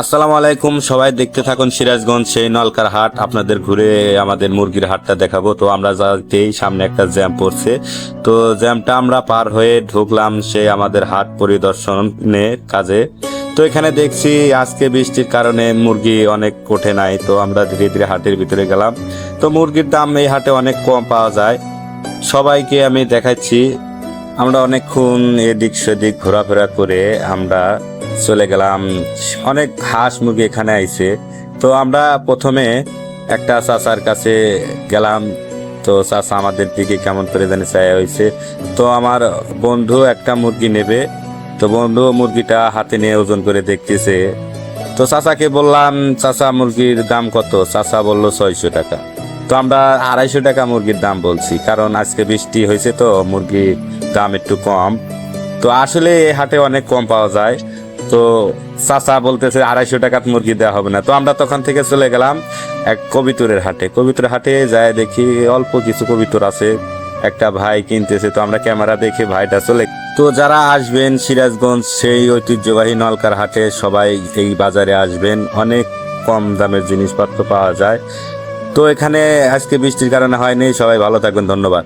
আসসালামু আলাইকুম, সবাই দেখতে থাকুন সিরাজগঞ্জ সেই নলকার হাট। আপনাদের ঘুরে আমাদের মুরগির হাটটা দেখাবো। তো আমরা যাতেই সামনে একটা জ্যাম পড়ছে, তো জ্যামটা আমরা পার হয়ে ঢুকলাম সেই আমাদের হাট পরিদর্শনের কাজে। তো এখানে দেখছি আজকে বৃষ্টির কারণে মুরগি অনেক ওঠে নাই, তো আমরা ধীরে ধীরে হাটের ভিতরে গেলাম। তো মুরগির দাম এই হাটে অনেক কম পাওয়া যায়। সবাইকে আমি দেখাচ্ছি। আমরা অনেকক্ষণ এদিক সেদিক ঘোরাফেরা করে আমরা চলে গেলাম। অনেক হাঁস মুরগি এখানে আইছে। তো আমরা প্রথমে একটা চাচার কাছে গেলাম। তো চাচা আমাদের দিকে কেমন করে জানি চাই হয়েছে। তো আমার বন্ধু একটা মুরগি নেবে, তো বন্ধু মুরগিটা হাতে নিয়ে ওজন করে দেখতেছে। তো চাচাকে বললাম, চাচা মুরগির দাম কত? চাচা বলল 600 টাকা। তো আমরা 250 টাকা মুরগির দাম বলছি, কারণ আজকে বৃষ্টি হয়েছে তো মুরগির দাম একটু কম। তো আসলে এই হাটে অনেক কম পাওয়া যায়। তো চাচা বলতেছে 250 টাকা মুরগি দেওয়া হবে না। তো আমরা তখন থেকে চলে গেলাম এক কবিতরের হাটে। কবিতর হাটে যায় দেখি অল্প কিছু কবিতর আছে, একটা ভাই কিনতেছে। তো আমরা ক্যামেরা দেখে ভাইটা চলে। তো যারা আসবেন সিরাজগঞ্জ সেই ঐতিহ্যবাহী নলকার হাটে, সবাই এই বাজারে আসবেন, অনেক কম দামের জিনিসপত্র পাওয়া যায়। তো এখানে আজকে বৃষ্টির কারণে হয়নি। সবাই ভালো থাকবেন, ধন্যবাদ।